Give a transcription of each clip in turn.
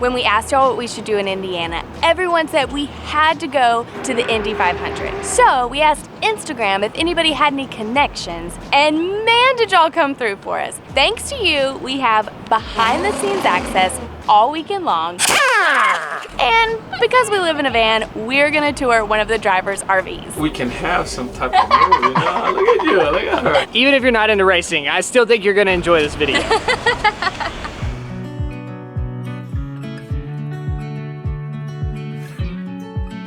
When we asked y'all what we should do in Indiana, everyone said we had to go to the Indy 500. So we asked Instagram if anybody had any connections, and man, did y'all come through for us. Thanks to you, we have behind the scenes access all weekend long. And because we live in a van, we're gonna tour one of the driver's RVs. We can have some type of movie, you know? Look at you, look at her. Even if you're not into racing, I still think you're gonna enjoy this video.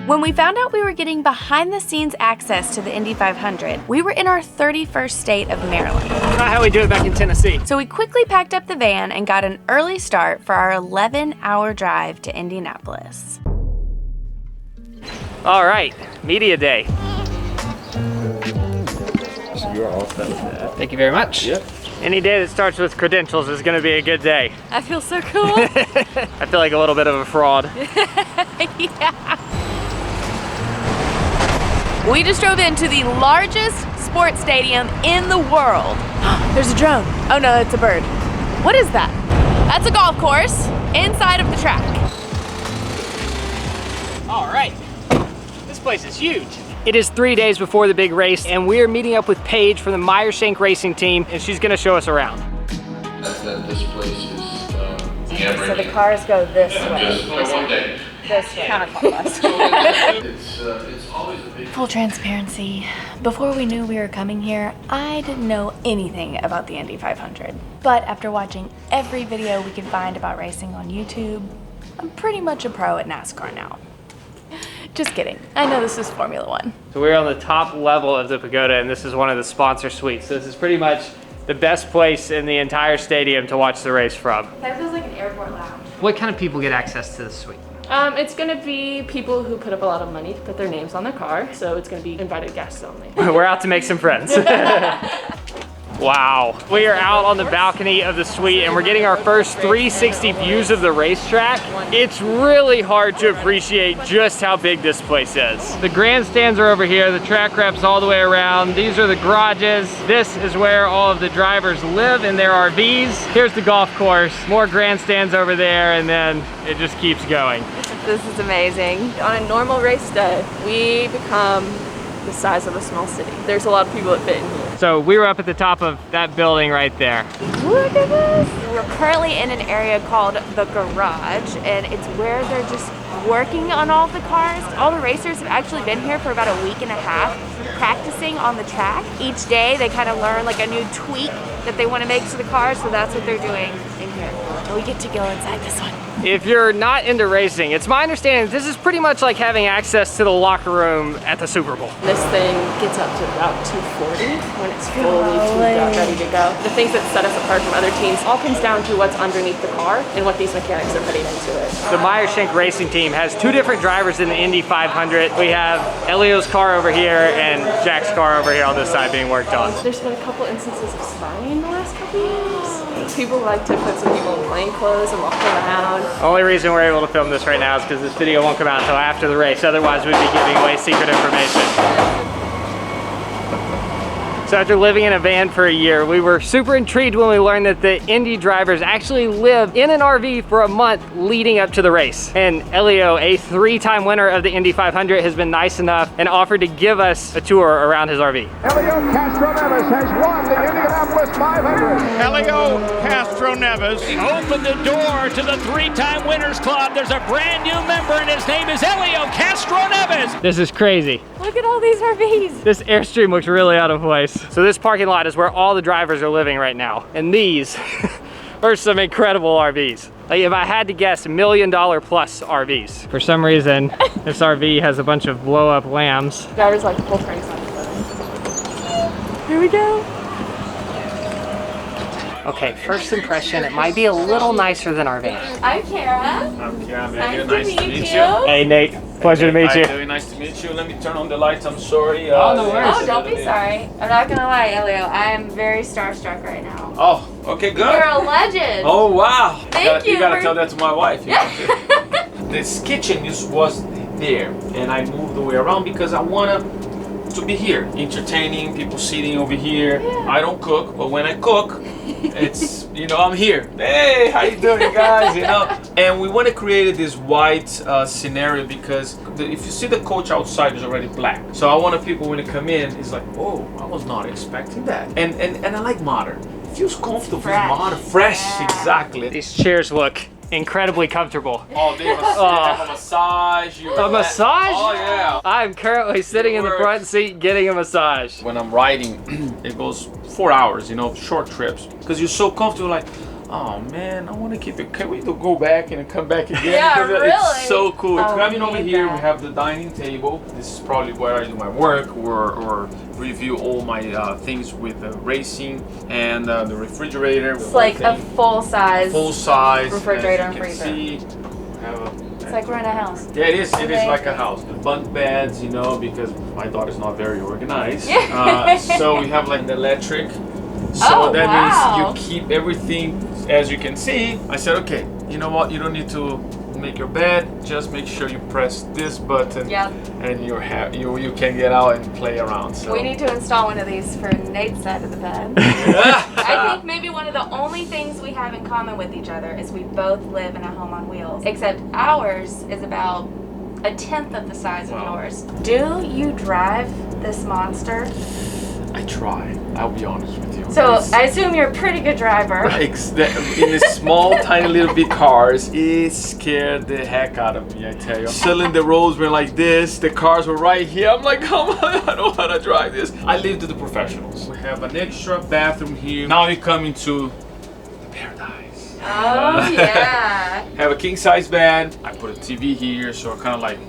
When we found out we were getting behind the scenes access to the Indy 500, we were in our 31st state of Maryland. Not how we do it back in Tennessee. So we quickly packed up the van and got an early start for our 11-hour drive to Indianapolis. All right, media day. So you're all set with that. Thank you very much. Yep. Any day that starts with credentials is gonna be a good day. I feel so cool. I feel like a little bit of a fraud. Yeah. We just drove into the largest sports stadium in the world. There's a drone. Oh no, that's a bird. What is that? That's a golf course inside of the track. All right, this place is huge. It is 3 days before the big race, and we're meeting up with Paige from the Meyer-Shank Racing Team, and she's gonna show us around. This place is the average. So the cars go this way. Just for one day. This way. Counterclockwise. It's always a big. Full transparency, before we knew we were coming here, I didn't know anything about the Indy 500. But after watching every video we could find about racing on YouTube, I'm pretty much a pro at NASCAR now. Just kidding. I know this is Formula One. So we're on the top level of the pagoda, and this is one of the sponsor suites. So this is pretty much the best place in the entire stadium to watch the race from. That feels like an airport lounge. What kind of people get access to this suite? It's gonna be people who put up a lot of money to put their names on their car, so it's gonna be invited guests only. We're out to make some friends. Wow. We are out on the balcony of the suite and we're getting our first 360 views of the racetrack. It's really hard to appreciate just how big this place is. The grandstands are over here, the track wraps all the way around. These are the garages. This is where all of the drivers live in their RVs. Here's the golf course, more grandstands over there, and then it just keeps going. This is amazing. On a normal race day, we become the size of a small city. There's a lot of people that fit in here. So we were up at the top of that building right there. Look at this! We're currently in an area called the garage, and it's where they're just working on all of the cars. All the racers have actually been here for about a week and a half practicing on the track. Each day they kind of learn like a new tweak that they want to make to the car, so that's what they're doing in here. And we get to go inside this one. If you're not into racing, it's my understanding this is pretty much like having access to the locker room at the Super Bowl. This thing gets up to about 240 when it's fully tuned up, ready to go. The things that set us apart from other teams all comes down to what's underneath the car and what these mechanics are putting into it. The Meyer-Shank Racing Team has two different drivers in the Indy 500. We have Helio's car over here and Jack's car over here on this side being worked on. There's been a couple instances of spying in the last couple years. People like to put some people in plain clothes and walk around. Only reason we're able to film this right now is because this video won't come out until after the race. Otherwise, we'd be giving away secret information. So after living in a van for a year, we were super intrigued when we learned that the Indy drivers actually live in an RV for a month leading up to the race. And Helio, a three-time winner of the Indy 500, has been nice enough and offered to give us a tour around his RV. Helio Castro-Neves has won the Indianapolis 500. Helio Castro-Neves opened the door to the three-time Winners Club. There's a brand new member and his name is Helio Castro-Neves. This is crazy. Look at all these RVs. This Airstream looks really out of place. So this parking lot is where all the drivers are living right now. And these are some incredible RVs. Like if I had to guess, $1 million plus RVs. For some reason, this RV has a bunch of blow up lambs. Drivers like to pull pranks on each other. Here we go. Okay, first impression, it might be a little nicer than our van. I'm Kara. I'm Kara, Nice to meet you. Hey Nate, pleasure to meet you. Very nice to meet you. Let me turn on the lights. I'm sorry. Oh, no worries. Oh, don't be sorry. I'm not gonna lie, Helio. I am very starstruck right now. Oh, okay, good. You're a legend. Oh, wow. Thank you. You gotta tell that to my wife. This kitchen was there, and I moved the way around because I wanted to be here, entertaining, people sitting over here. Yeah. I don't cook, but when I cook, it's you know, I'm here. Hey, how you doing, guys? You know, and we want to create this white scenario because if you see the coach outside, it's already black. So I want people when they come in, it's like, oh, I was not expecting that. And I like modern. It feels comfortable, modern, fresh, exactly. These chairs look incredibly comfortable. Oh, they have a massage. A massage? Oh yeah. I'm currently sitting in the front seat getting a massage. When I'm riding, it goes 4 hours, you know, short trips. Because you're so comfortable, like, oh man, I want to keep it. Can we go back and come back again? Yeah, really. It's so cool. Oh, Coming over here, that. we have the dining table. This is probably where I do my work or review all my things with the racing and the refrigerator. It's like a full size refrigerator refrigerator and and freezer. It's like we're in a house. Yeah, it is. It is like a house. The bunk beds, you know, because my daughter's not very organized. So we have like an electric. So that means you keep everything, as you can see. I said, okay, you know what? You don't need to make your bed. Just make sure you press this button, and you can get out and play around. So we need to install one of these for Nate's side of the bed. I think maybe one of the only things we have in common with each other is we both live in a home on wheels. Except ours is about 1/10 of the size of yours. Do you drive this monster? I try. I'll be honest with you. So I assume you're a pretty good driver. In the small, tiny little bit cars, it scared the heck out of me, I tell you. Suddenly the roads were like this, the cars were right here. I'm like, come on, I don't know how to drive this. I leave to the professionals. We have an extra bathroom here. Now we come into the paradise. Oh, yeah. Have a king size bed. I put a TV here, so I kind of like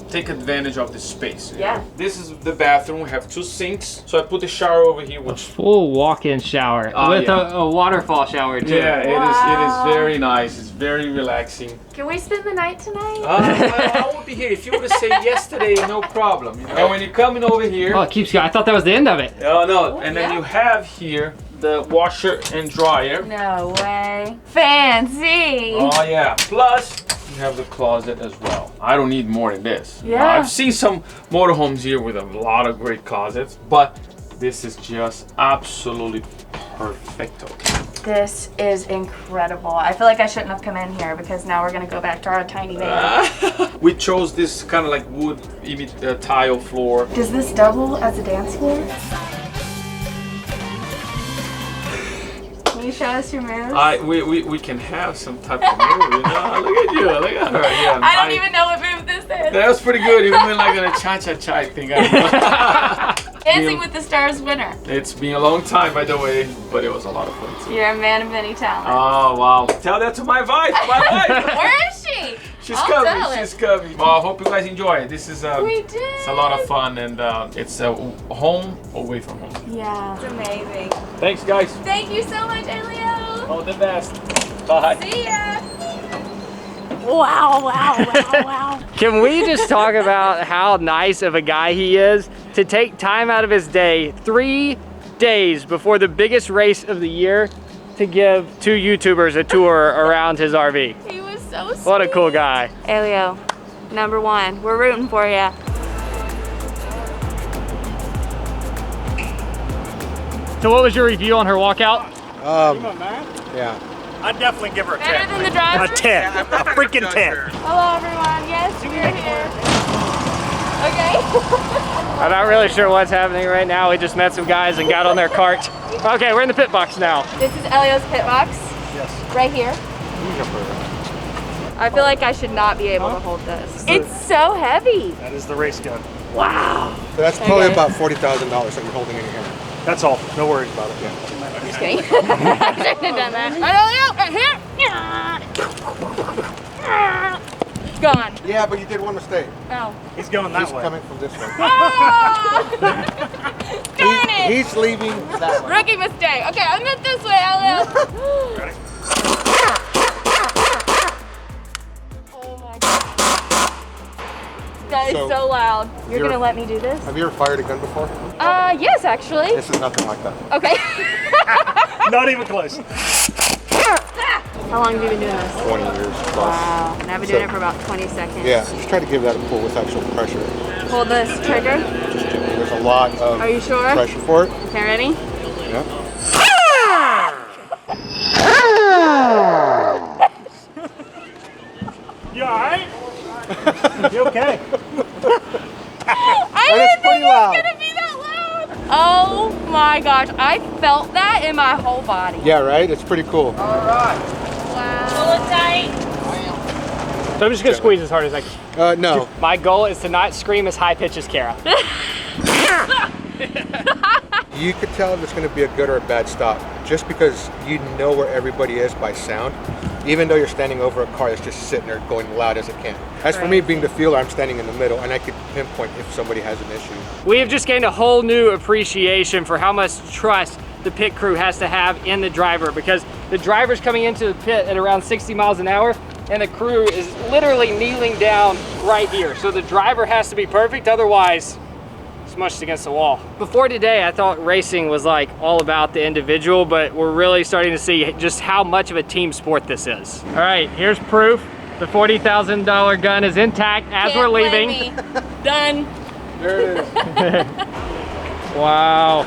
take advantage of the space. Yeah. This is the bathroom. We have 2 sinks. So I put the shower over here. A full walk-in shower with a waterfall shower too. Yeah, it is very nice. It's very relaxing. Can we spend the night tonight? Well, I won't be here. If you would have said yesterday, no problem. You know? And when you're coming over here. Oh, it keeps going. I thought that was the end of it. Oh, no. And then you have here the washer and dryer. No way. Fancy. Oh, yeah. Plus, you have the closet as well. I don't need more than this. Yeah. I've seen some motorhomes here with a lot of great closets, but this is just absolutely perfecto. This is incredible. I feel like I shouldn't have come in here because now we're gonna go back to our tiny van. We chose this kind of like wood tile floor. Does this double as a dance floor? Can you show us your moves? We can have some type of move, you know? Look at you, look at her. Yeah, I don't even know what move this is. That was pretty good. Even like on a cha-cha-cha thing. Dancing with the Stars winner. It's been a long time, by the way, but it was a lot of fun too. You're a man of many talents. Oh, wow. Tell that to my wife. Where is she? She's coming. She's coming. Well, I hope you guys enjoy it. This is we did. It's a lot of fun, and it's a home away from home. Yeah, it's amazing. Thanks, guys. Thank you so much, Helio. All the best. Bye. See ya. Wow, wow, wow, wow. Can we just talk about how nice of a guy he is to take time out of his day 3 days before the biggest race of the year to give 2 YouTubers a tour around his RV. He was so sweet. What a cool guy. Helio, #1, we're rooting for you. So what was your review on her walkout? Yeah. I'd definitely give her a 10. Better than the driver? A 10. A freaking 10. Hello, everyone. Yes, we're here. Okay. I'm not really sure what's happening right now. We just met some guys and got on their cart. Okay, we're in the pit box now. This is Helio's pit box. Yes. Right here. I feel like I should not be able to hold this. It's so heavy. That is the race gun. Wow. So that's probably about $40,000 that you're holding in your hand. That's all. No worries about it. Yeah. I'm just kidding. I shouldn't have done that. Right here. Gone. Yeah, but you did one mistake. Oh. He's going that He's way. coming from this way. Oh! Darn it. He's leaving that way. Rookie mistake. Okay, I'm going this way, Helio. Ready? Oh my God. That is so loud. You're going to let me do this? Have you ever fired a gun before? Yes, actually. This is nothing like that. Okay. Not even close. How long have you been doing this? 20 years plus. Wow. And I've been doing it for about 20 seconds. Yeah, just try to give that a pull with actual pressure. Hold this trigger. There's a lot of Are you sure? pressure for it. Okay, ready? Yeah. You all right? You okay? I didn't think it was gonna be that loud. Oh my gosh, I felt that in my whole body. Yeah, right? It's pretty cool. Wow. Pull it tight. So I'm just gonna squeeze as hard as I can. No. My goal is to not scream as high pitch as Kara. You could tell if it's going to be a good or a bad stop just because you know where everybody is by sound, even though you're standing over a car that's just sitting there going loud as it can. As for me being the feeler, I'm standing in the middle and I could pinpoint if somebody has an issue. We have just gained a whole new appreciation for how much trust the pit crew has to have in the driver, because the driver's coming into the pit at around 60 miles an hour and the crew is literally kneeling down right here. So the driver has to be perfect, otherwise smushed against the wall. Before today, I thought racing was like all about the individual, but we're really starting to see just how much of a team sport this is. All right, here's proof. The $40,000 gun is intact as we're leaving. Done. There it is. Wow.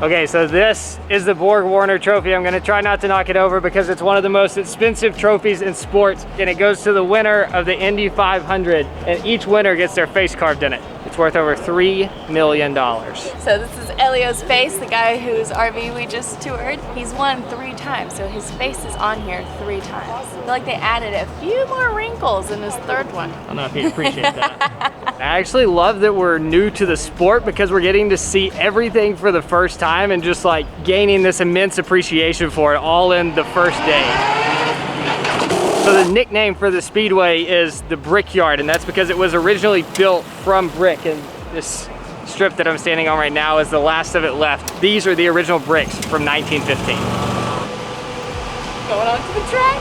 Okay, so this is the Borg Warner trophy. I'm gonna try not to knock it over because it's one of the most expensive trophies in sports, and it goes to the winner of the Indy 500, and each winner gets their face carved in it. It's worth over $3 million. So this is Helio's face, the guy whose RV we just toured. He's won 3 times, so his face is on here 3 times. I feel like they added a few more wrinkles in his 3rd one. I don't know if you appreciate that. I actually love that we're new to the sport because we're getting to see everything for the first time and just like gaining this immense appreciation for it all in the first day. So the nickname for the speedway is the Brickyard, and that's because it was originally built from brick, and this strip that I'm standing on right now is the last of it left. These are the original bricks from 1915. Going on to the track?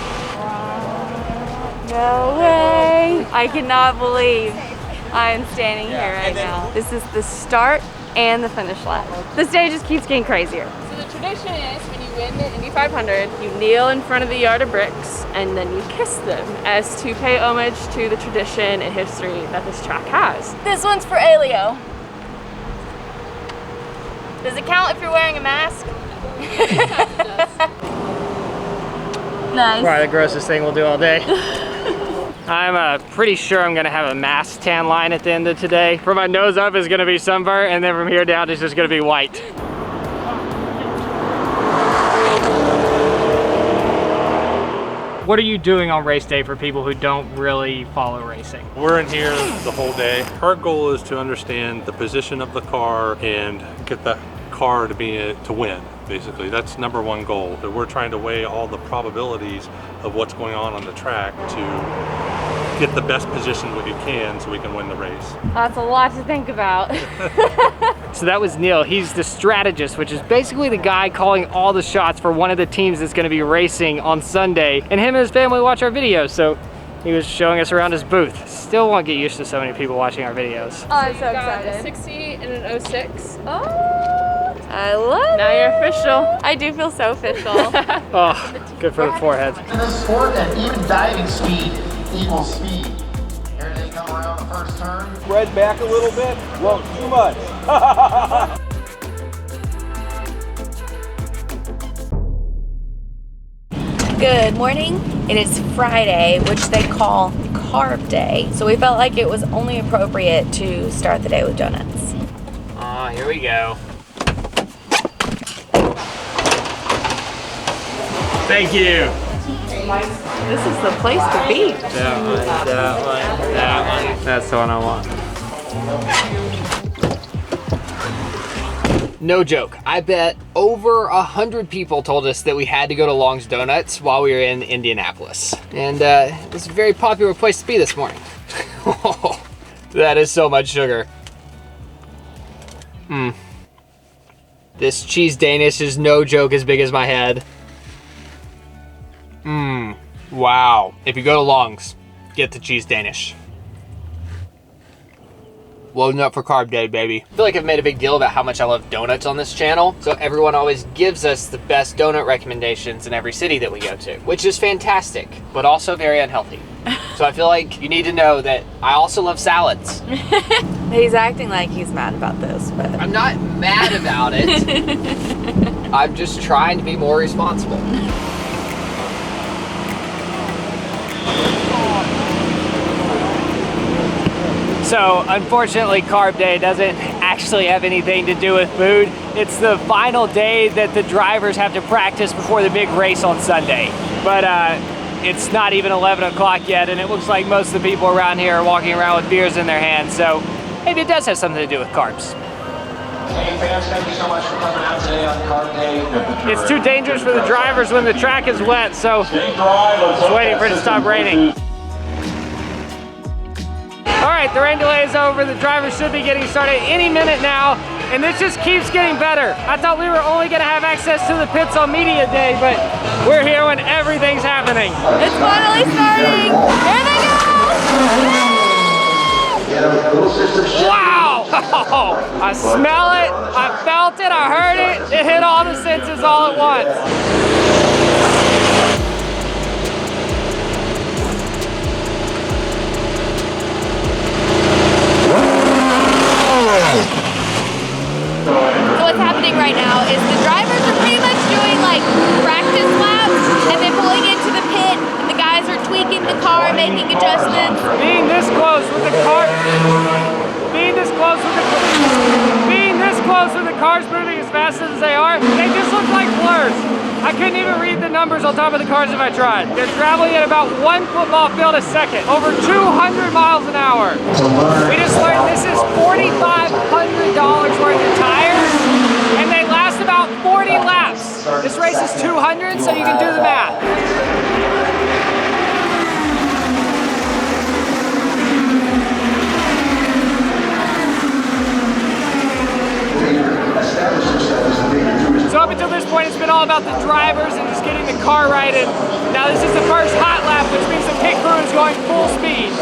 No way. I cannot believe I'm standing here right now. This is the start and the finish line. This day just keeps getting crazier. So the tradition is when you win the Indy 500, you kneel in front of the yard of bricks and then you kiss them as to pay homage to the tradition and history that this track has. This one's for Helio. Does it count if you're wearing a mask? Nice. Probably the grossest thing we'll do all day. I'm pretty sure I'm gonna have a mask tan line at the end of today. From my nose up is gonna be sunburn, and then from here down it's just gonna be white. What are you doing on race day for people who don't really follow racing? We're in here the whole day. Our goal is to understand the position of the car and get the car to win, basically. That's #1 goal. That we're trying to weigh all the probabilities of what's going on the track to get the best position we can so we can win the race. That's a lot to think about. So that was Neil. He's the strategist, which is basically the guy calling all the shots for one of the teams that's going to be racing on Sunday. And him and his family watch our videos, so he was showing us around his booth. Still won't get used to so many people watching our videos. Oh, I'm so excited. A 60 and an 06. Oh, I love Now it. you're official. I do feel so official. Oh, good for the forehead. In this sport, and even diving speed equals speed. Here they come around the first turn. Spread back a little bit. Well, too much. Good morning. It is Friday, which they call Carb Day. So we felt like it was only appropriate to start the day with donuts. Ah, here we go. Thank you. This is the place to be. That one, that one, that one. That's the one I want. No joke. I bet over 100 people told us that we had to go to Long's Donuts while we were in Indianapolis. And it's a very popular place to be this morning. That is so much sugar. This cheese Danish is no joke as big as my head. Wow. If you go to Long's, get the cheese Danish. Loading up for Carb Day, baby. I feel like I've made a big deal about how much I love donuts on this channel, so everyone always gives us the best donut recommendations in every city that we go to, which is fantastic, but also very unhealthy. So I feel like you need to know that I also love salads. He's acting like he's mad about this, but I'm not mad about it. I'm just trying to be more responsible. So unfortunately, carb day doesn't actually have anything to do with food. It's the final day that the drivers have to practice before the big race on Sunday. But it's not even 11 o'clock yet, and it looks like most of the people around here are walking around with beers in their hands. So maybe it does have something to do with carbs. Hey fans, thank you so much for coming out today on Carb Day. It's too dangerous for the drivers when the track is wet, so just waiting for it to stop raining. All right, the rain delay is over. The drivers should be getting started any minute now, and this just keeps getting better. I thought we were only gonna have access to the pits on media day, but we're here when everything's happening. It's finally starting. Here they go. Wow! I smell it, I felt it, I heard it. It hit all the senses all at once. So what's happening right now is the drivers are pretty much doing like practice laps and then pulling into the pit, and the guys are tweaking the car, making adjustments. Being this close with the car, cars moving as fast as they are, they just look like blurs. I couldn't even read the numbers on top of the cars if I tried. They're traveling at about 1 football field a second, over 200 miles an hour. We just learned this is $4,500 worth of tires, and they last about 40 laps. This race is 200, so you can do the math. So up until this point, it's been all about the drivers and just getting the car right, and now this is the first hot lap, which means the pit crew is going full speed.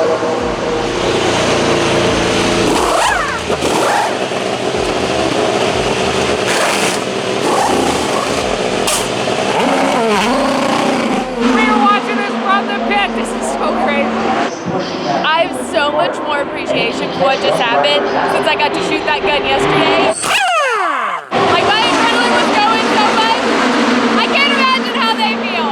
We are watching this from the pit. This is so crazy. I have so much more appreciation for what just happened since I got to shoot that gun yesterday. Like, my adrenaline was going so much, I can't imagine how they feel.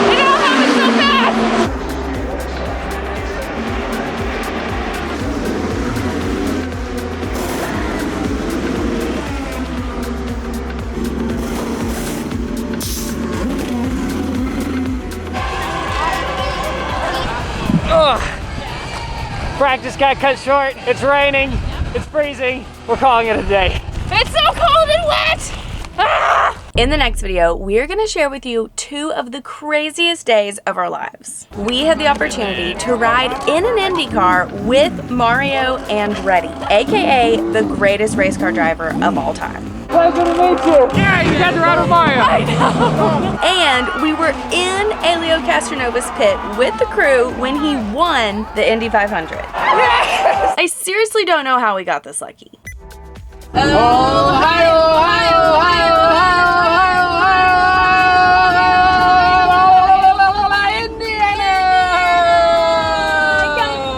You know how it's so fast? Practice got cut short. It's raining. It's freezing. We're calling it a day. It's so cold and wet! Ah! In the next video, we're gonna share with you 2 of the craziest days of our lives. We had the opportunity to ride in an Indy car with Mario Andretti, AKA the greatest race car driver of all time. Pleasure to meet you. Yeah, you got to ride with Mario. I know. And we were in Helio Castronova's pit with the crew when he won the Indy 500. Yes! I seriously don't know how we got this lucky. Ohio, Ohio, Ohio, Ohio, Ohio,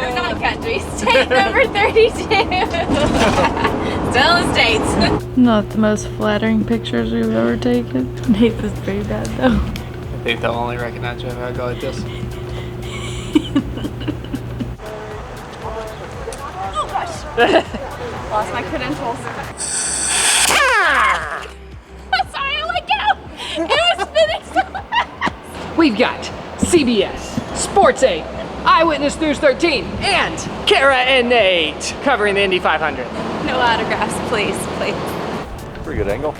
Or not country, state number 32. Still in the States. Not the most flattering pictures we've ever taken. Nathan's pretty bad though. I think they'll only recognize you if I go like this. Oh gosh. Lost my credentials. I'm sorry, I let go. It was spinning so fast. We've got CBS, Sports 8, Eyewitness News 13, and Kara and Nate covering the Indy 500. No autographs, please, please. Pretty good angle.